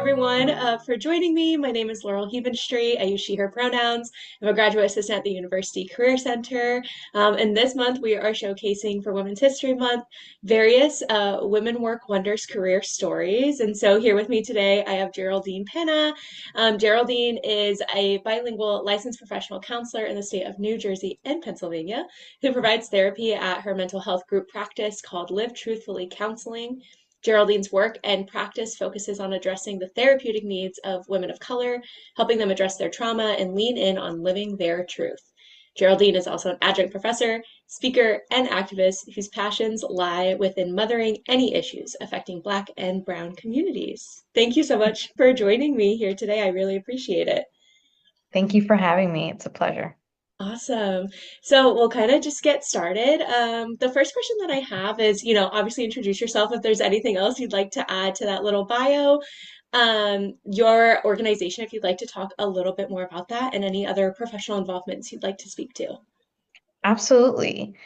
everyone, for joining me. My name is Laurel Hebenstreet. I use she, her pronouns. I'm a graduate assistant at the University Career Center. And this month we are showcasing for Women's History Month various women work wonders career stories. And so here with me today, I have Geraldine Peña. Geraldine is a bilingual licensed professional counselor in the state of New Jersey and Pennsylvania who provides therapy at her mental health group practice called Live Truthfully Counseling. Geraldine's work and practice focuses on addressing the therapeutic needs of women of color, helping them address their trauma and lean in on living their truth. Geraldine is also an adjunct professor, speaker, and activist whose passions lie within mothering any issues affecting Black and Brown communities. Thank you so much for joining me here today. I really appreciate it. Thank you for having me. It's a pleasure. Awesome. So we'll kind of just get started. The first question that I have is, obviously introduce yourself if there's anything else you'd like to add to that little bio. Your organization, if you'd like to talk a little bit more about that, and any other professional involvements you'd like to speak to. Absolutely.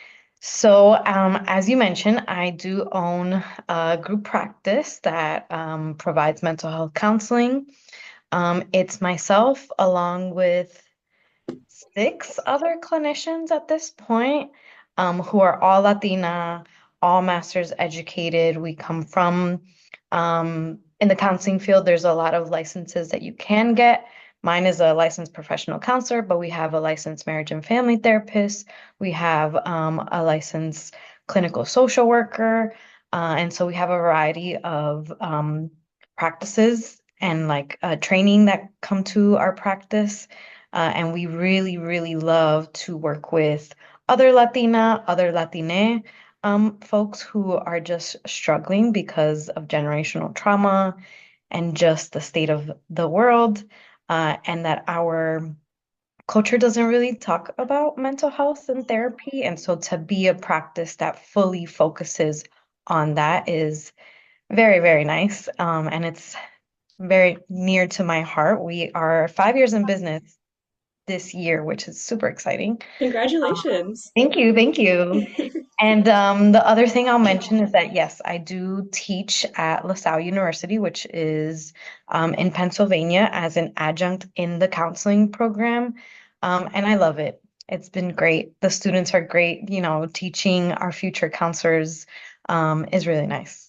So, as you mentioned, I do own a group practice that provides mental health counseling. It's myself along with six other clinicians at this point, who are all Latina, all master's educated. We come from, in the counseling field, there's a lot of licenses that you can get. Mine is a licensed professional counselor, but we have a licensed marriage and family therapist. We have a licensed clinical social worker. And so we have a variety of practices and training that come to our practice. And we really, really love to work with other Latina, other Latine folks who are just struggling because of generational trauma and just the state of the world, and that our culture doesn't really talk about mental health and therapy. And so to be a practice that fully focuses on that is very, very nice. And it's very near to my heart. We are 5 years in business this year, which is super exciting. Congratulations. Thank you, thank you. And the other thing I'll mention is that yes, I do teach at LaSalle University, which is in Pennsylvania, as an adjunct in the counseling program. And I love it. It's been great. The students are great. Teaching our future counselors is really nice.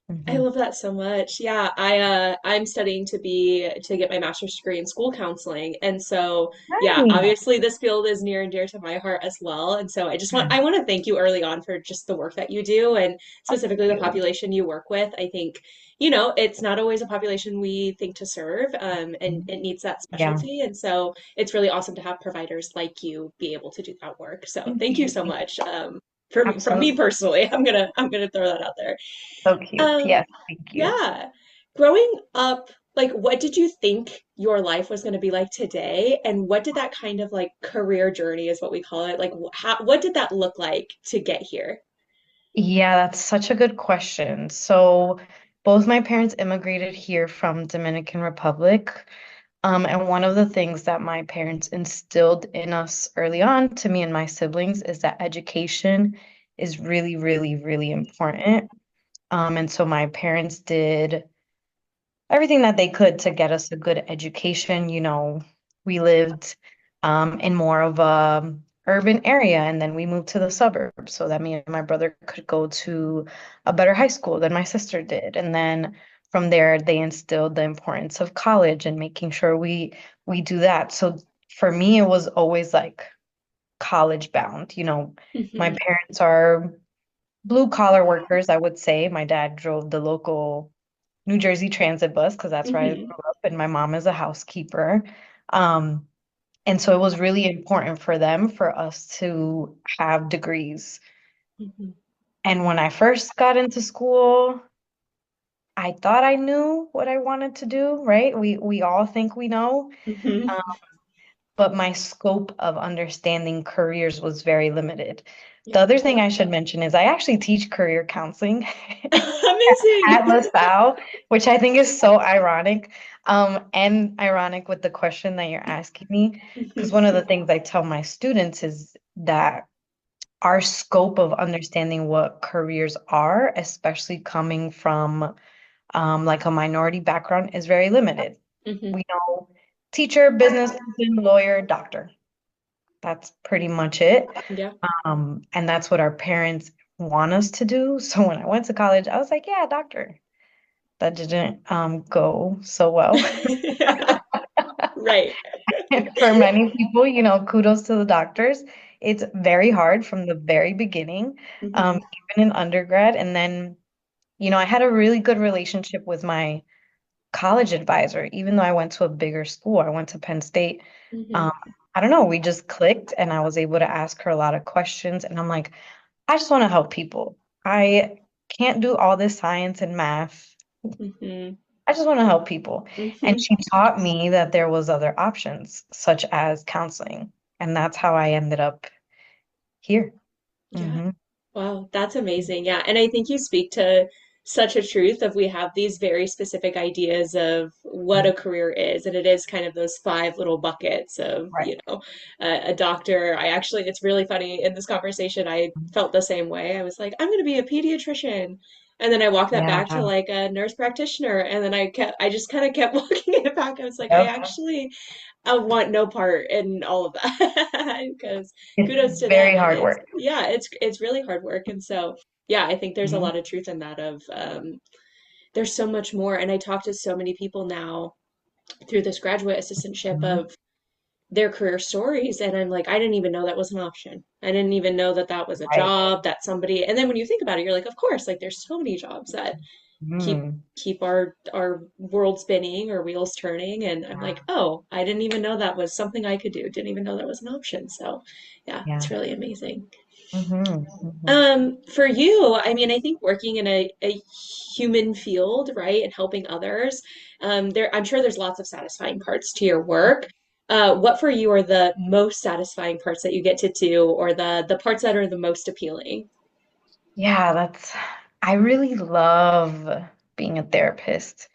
I Mhm. love that so much. Yeah, I'm studying to get my master's degree in school counseling. And so, yeah, Nice. obviously this field is near and dear to my heart as well. And so I want to thank you early on for just the work that you do and Oh, specifically thank the you. population you work with. I think, it's not always a population we think to serve, and it needs that Yeah. specialty. And so it's really awesome to have providers like you be able to do that work. So Thank thank you you. so Thank you. much. From me Absolutely. personally, I'm gonna throw that out there. So cute. Um, Yes, thank you. yeah. Growing up, like, what did you think your life was going to be like today? And what did that kind of like career journey is what we call it? Like, what did that look like to get here? Yeah, that's such a good question. So, both my parents immigrated here from Dominican Republic. And one of the things that my parents instilled in us early on, to me and my siblings, is that education is really, really, really important. And so my parents did everything that they could to get us a good education. We lived in more of a urban area, and then we moved to the suburbs so that me and my brother could go to a better high school than my sister did. And then from there, they instilled the importance of college and making sure we do that. So for me, it was always like college bound. My Hmm. parents are blue collar workers, I would say. My dad drove the local New Jersey Transit bus because that's where I Hmm. grew up, and my mom is a housekeeper. Um, and so it was really important for them for us to have degrees. Hmm. And when I first got into school, I thought I knew what I wanted to do, right? We all think we know. Hmm. Um, but my scope of understanding careers was very limited. The Yeah. other thing I should mention is I actually teach career counseling at Amazing. LaSalle, which I think is so ironic. And ironic with the question that you're asking me, because one of the things I tell my students is that our scope of understanding what careers are, especially coming from like a minority background is very limited. Hmm. We know teacher, business person, lawyer, doctor. That's pretty much it. Yeah. And that's what our parents want us to do. So when I went to college, I was like, yeah, doctor. That didn't go so well. Right. For many people, kudos to the doctors. It's very hard from the very beginning, Hmm. even in undergrad. And then, I had a really good relationship with my college advisor, even though I went to a bigger school. I went to Penn State. Hmm. Um, I don't know, we just clicked and I was able to ask her a lot of questions. And I'm like, I just want to help people. I can't do all this science and math. Hmm. I just want to help people. And Hmm. she taught me that there was other options, such as counseling. And that's how I ended up here. Yeah. Hmm. Wow, that's amazing. Yeah. And I think you speak to such a truth of we have these very specific ideas of what a career is. And it is kind of those five little buckets of, Right. a doctor. It's really funny in this conversation, I felt the same way. I was like, I'm going to be a pediatrician. And then I walked that back to Yeah. like a nurse practitioner. And then I just kind of kept walking it back. I was like, Yep. I want no part in all of that because It's kudos to very them. hard work. It's really hard work. And so, yeah, I think there's a Mhm. lot of truth in that of there's so much more. And I talk to so many people now through this graduate assistantship Mhm. of their career stories. And I'm like, I didn't even know that was an option. I didn't even know that that was a Right. job that somebody, and then when you think about it, you're like, of course, like there's so many jobs that keep Mhm. keep our world spinning or wheels turning. And I'm Yeah. like, oh, I didn't even know that was something I could do. Didn't even know that was an option. So yeah, Yeah. it's really amazing. Hmm. Hmm. For you, I mean, I think working in a human field, right, and helping others, I'm sure there's lots of satisfying parts to your work. What for you are the most satisfying parts that you get to do, or the parts that are the most appealing? Yeah, I really love being a therapist,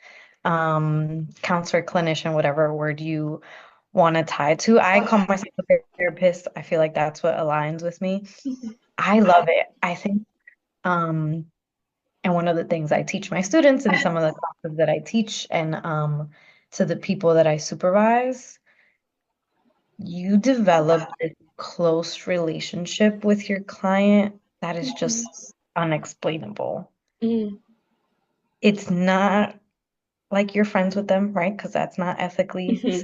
counselor, clinician, whatever word you want to tie to. I call myself a therapist. I feel like that's what aligns with me. I love it. I think, um, and one of the things I teach my students and some of the classes that I teach and to the people that I supervise, you develop this close relationship with your client that is Mhm. just unexplainable. Mm. It's not like you're friends with them, right? Because that's not ethically Mhm.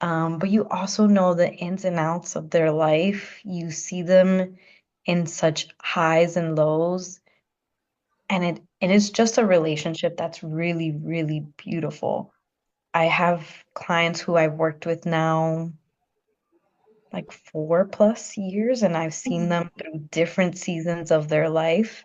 sound. But you also know the ins and outs of their life. You see them in such highs and lows, and it is just a relationship that's really, really beautiful. I have clients who I've worked with now like 4+ years, and I've seen them through different seasons of their life.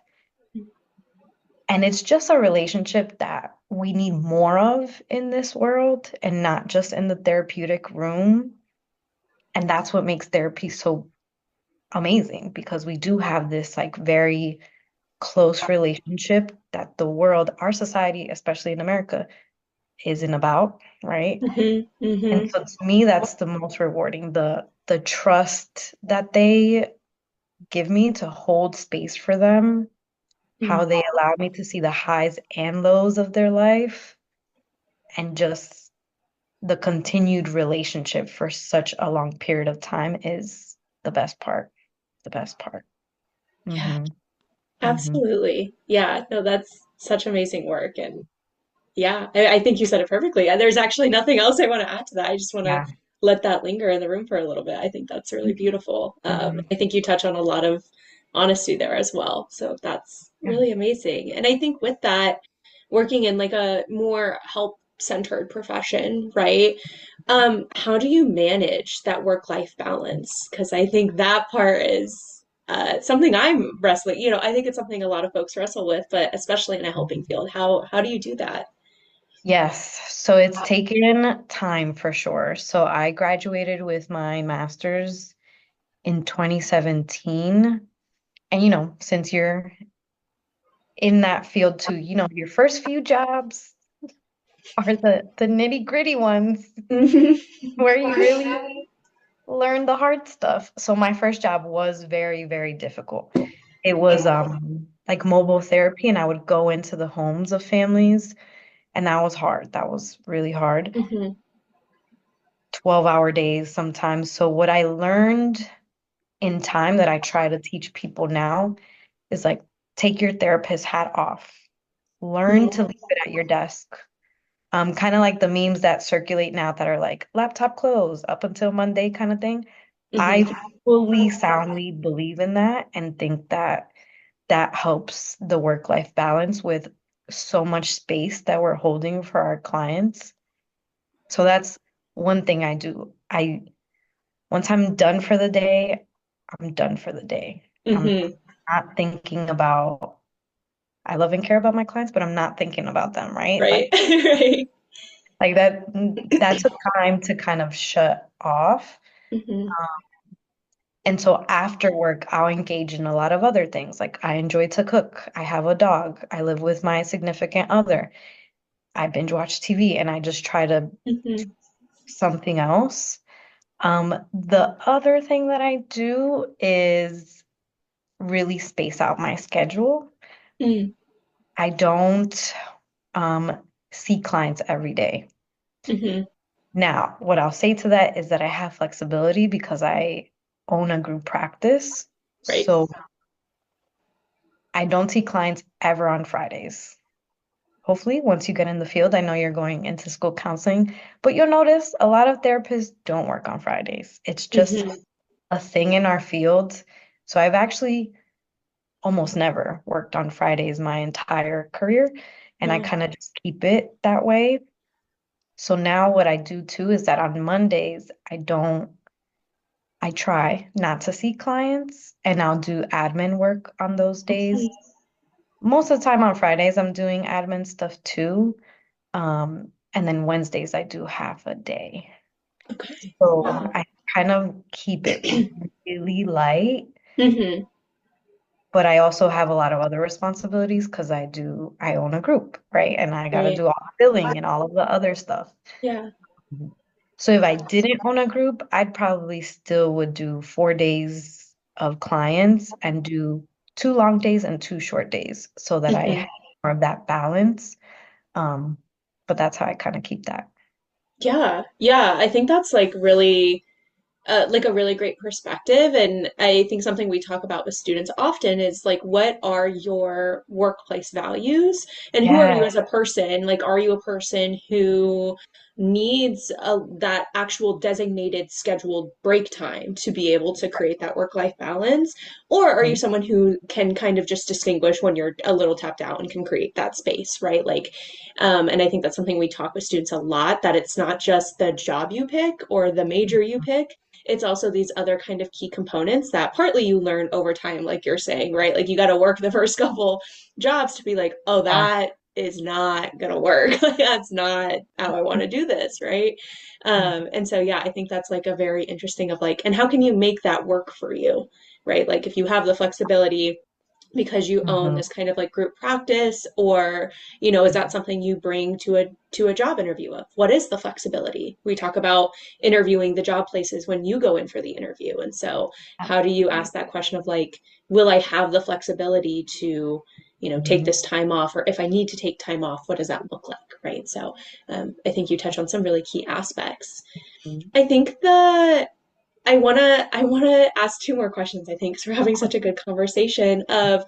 And it's just a relationship that we need more of in this world and not just in the therapeutic room. And that's what makes therapy so amazing because we do have this like very close relationship that the world, our society, especially in America, isn't about, right? Mhm. And Mhm. so to me, that's the most rewarding, the trust that they give me to hold space for them, Mm. how they allow me to see the highs and lows of their life, and just the continued relationship for such a long period of time is the best part. The best part. Yeah, Hmm. Hmm. absolutely. Yeah, no, that's such amazing work. And yeah, I think you said it perfectly. There's actually nothing else I want to add to that. I just want to Yeah. let that linger in the room for a little bit. I think that's really beautiful. Hmm. I think you touch on a lot of honesty there as well. So that's Yeah. really amazing. And I think with that, working in like a more help-centered profession, right? How do you manage that work-life balance? Because I think that part is something I'm wrestling. I think it's something a lot of folks wrestle with, but especially in a helping field. How do you do that? Yes, so it's taken time for sure. So I graduated with my master's in 2017. And since you're in that field too, your first few jobs are the nitty-gritty ones Mhm. where you really learn the hard stuff. So my first job was very, very difficult. It was like mobile therapy, and I would go into the homes of families, and that was hard. That was really hard. Hmm. 12-hour days sometimes. So what I learned in time that I try to teach people now is like take your therapist hat off. Learn to leave it at your desk. Kind of like the memes that circulate now that are like laptop closed up until Monday kind of thing. Hmm. I fully soundly believe in that and think that that helps the work-life balance with so much space that we're holding for our clients. So that's one thing I do. Once I'm done for the day, I'm done for the day. I'm Hmm. not thinking about, I love and care about my clients, but I'm not thinking about them, right? Right. Right. Like that that's a time to kind of shut off. Hmm. And so after work, I'll engage in a lot of other things. Like I enjoy to cook. I have a dog. I live with my significant other. I binge watch TV and I just try to Hmm. something else. The other thing that I do is really space out my schedule. Hmm. I don't see clients every day. Hmm. Now, what I'll say to that is that I have flexibility because I own a group practice. Right. So I don't see clients ever on Fridays. Hopefully, once you get in the field, I know you're going into school counseling, but you'll notice a lot of therapists don't work on Fridays. It's just Hmm. a thing in our field. So I've actually almost never worked on Fridays my entire career, and I Wow. kind of just keep it that way. So now what I do too is that on Mondays, I try not to see clients and I'll do admin work on those days. Mhm. Most of the time on Fridays, I'm doing admin stuff too. And then Wednesdays, I do half a day. Okay. So Wow. I kind of keep it really light, Hmm. but I also have a lot of other responsibilities because I own a group, right? And I got to Right. do all the billing and all of the other stuff. Yeah. So if I didn't own a group, I'd probably still would do 4 days of clients and do 2 long days and 2 short days so that I Hmm. have more of that balance. Um, but that's how I kind of keep that. Yeah. Yeah. I think that's like a really great perspective. And I think something we talk about with students often is like, what are your workplace values and who are you Yeah. as a person? Like, are you a person who needs that actual designated scheduled break time to be able to create that work-life balance? Or are you Mhm. someone who can kind of just distinguish when you're a little tapped out and can create that space, right? Like, and I think that's something we talk with students a lot, that it's not just the job you pick or the major you pick, it's also these other kind of key components that partly you learn over time, like you're saying, right? Like you got to work the first couple jobs to be like, oh, Yeah. that is not going to work. Like, that's not how I want to do this, right? And so, yeah, I think that's like a very interesting of like, and how can you make that work for you, right? Like if you have the flexibility because you own Mhm. this kind of like group practice, or is that something you bring to a job interview? Of what is the flexibility? We talk about interviewing the job places when you go in for the interview, and so how do you ask that question of like, will I have the flexibility to take Mhm. this time off, or if I need to take time off, what does that look like, right? So I think you touch on some really key aspects. Mhm. I think the I wanna ask two more questions, I think, because we're having such a good conversation of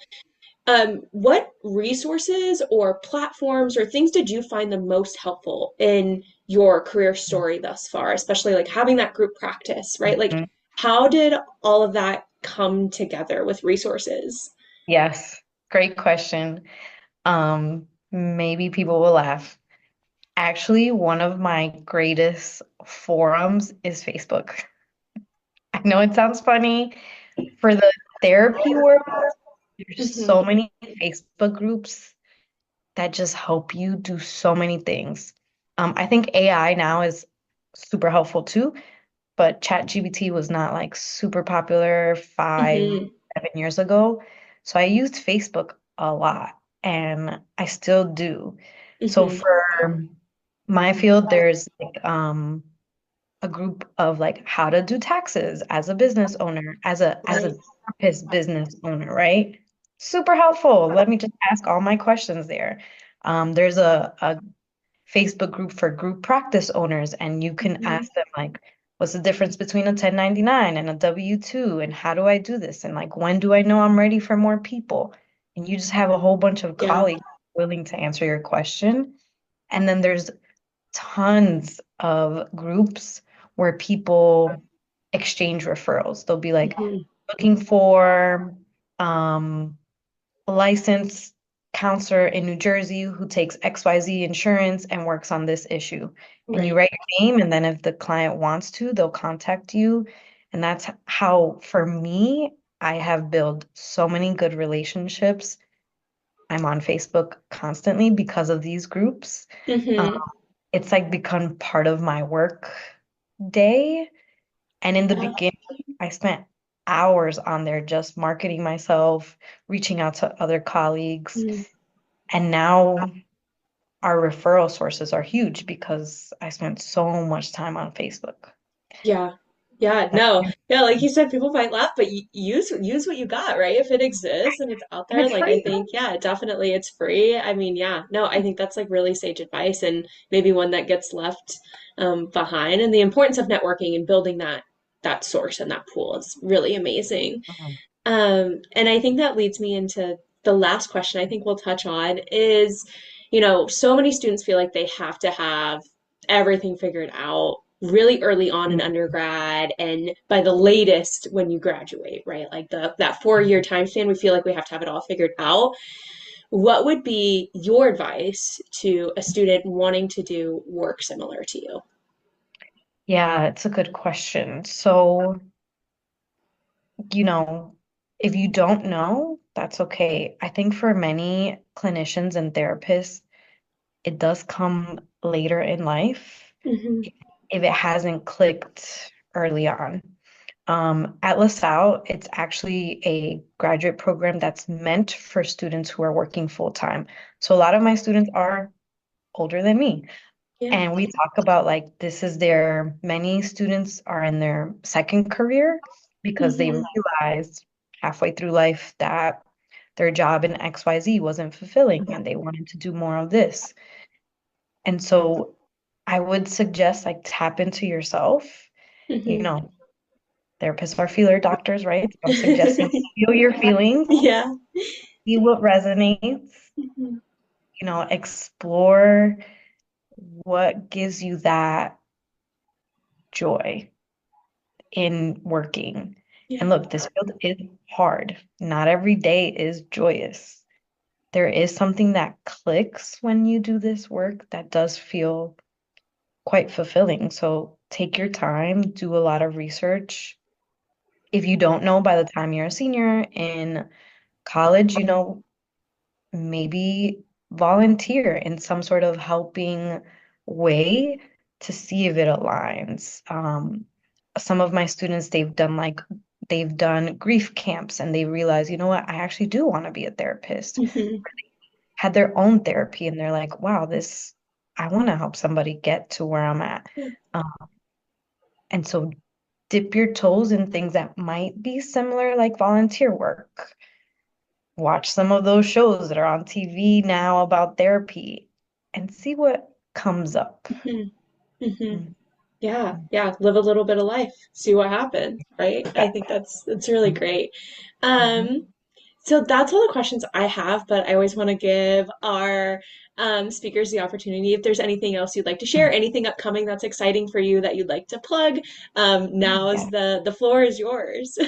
what resources or platforms or things did you find the most helpful in your career story thus far, especially like having that group practice, right? Like, Mhm. how did all of that come together with resources? Yes, great question. Maybe people will laugh. Actually, one of my greatest forums is Facebook. I know it sounds funny. For the therapy world, there's Hmm. so many Facebook groups that just help you do so many things. I think AI now is super helpful too, but ChatGPT was not like super popular five, Hmm. 7 years ago. So I used Facebook a lot and I still do. So Hmm. for my field, there's like a group of like how to do taxes as a business owner, as a Right. therapist business owner, right? Super helpful. Let me just ask all my questions there. There's a Facebook group for group practice owners, and you can Mhm. ask them like, what's the difference between a 1099 and a W-2, and how do I do this? And like, when do I know I'm ready for more people? And you just have a whole bunch of Yeah. colleagues willing to answer your question. And then there's tons of groups where people exchange referrals. They'll be like Mhm. looking for um a licensed counselor in New Jersey who takes XYZ insurance and works on this issue. And you Right. write your name, and then if the client wants to, they'll contact you. And that's how, for me, I have built so many good relationships. I'm on Facebook constantly because of these groups. Um, Mhm. it's like become part of my work day. And in the Yeah. beginning, I spent hours on there just marketing myself, reaching out to other colleagues. Mm. And now our referral sources are huge because I spent so much time on Facebook. Yeah. Yeah, That's no. Yeah, like you said, people might laugh, but use what you got, right? If it exists and it's out and there, it's like I free. think, yeah, definitely it's free. I mean, yeah, no, I think that's like really sage advice and maybe one that gets left behind. And the importance of networking and building that source and that pool is really amazing. Mhm. And I think that leads me into the last question I think we'll touch on is, so many students feel like they have to have everything figured out really early on in undergrad and by the latest when you graduate, right? Like that 4 year time span, we feel like we have to have it all figured out. What would be your advice to a student wanting to do work similar to you? Yeah, it's a good question. So, you know, if you don't know, that's okay. I think for many clinicians and therapists, it does come later in life Hmm. if it hasn't clicked early on. At LaSalle, it's actually a graduate program that's meant for students who are working full time. So a lot of my students are older than me. Yeah. And we talk about like many students are in their second career because they Hmm. realized halfway through life that their job in XYZ wasn't fulfilling and they wanted to do more of this. And so I would suggest like tap into yourself. You Hmm. know, therapists are feeler doctors, right? So I'm suggesting feel your feelings, Yeah. see what resonates, Mhm. explore what gives you that joy in working. Yeah. And look, this field is hard. Not every day is joyous. There is something that clicks when you do this work that does feel quite fulfilling. So take your time, do a lot of research. If you don't know by the time you're a senior in college, maybe volunteer in some sort of helping way to see if it aligns. Some of my students, they've done grief camps and they realize, you know what, I actually do want to be a therapist. Hmm. Had their own therapy and they're like, wow, I want to help somebody get to where I'm at. Yeah. Um, and so dip your toes in things that might be similar, like volunteer work. Watch some of those shows that are on TV now about therapy and see what comes up. Hmm. Hmm. Mhm. Yeah, yeah, live a little bit of life, see what happens, right? I Yeah. think that's really great. Mhm. Um, so that's all the questions I have, but I always want to give our speakers the opportunity. If there's anything else you'd like to share, anything upcoming that's exciting for you that you'd like to plug, now is Yeah. the floor is yours.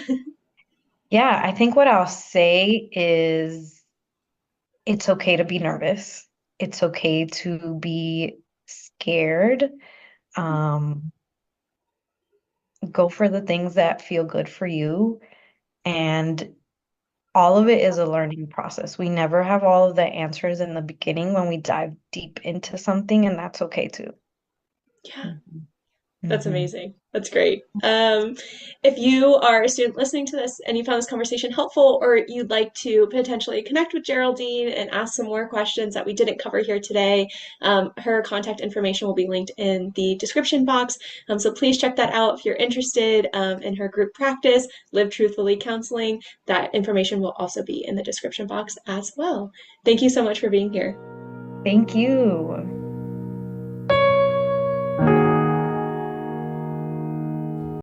Yeah, I think what I'll say is it's okay to be nervous. It's okay to be scared. Um, go for the things that feel good for you. And all of it is a learning process. We never have all of the answers in the beginning when we dive deep into something, and that's okay too. Yeah. Mhm. That's Hmm. amazing. That's great. If you are a student listening to this and you found this conversation helpful, or you'd like to potentially connect with Geraldine and ask some more questions that we didn't cover here today, her contact information will be linked in the description box. So please check that out if you're interested in her group practice, Live Truthfully Counseling. That information will also be in the description box as well. Thank you so much for being here. Thank you.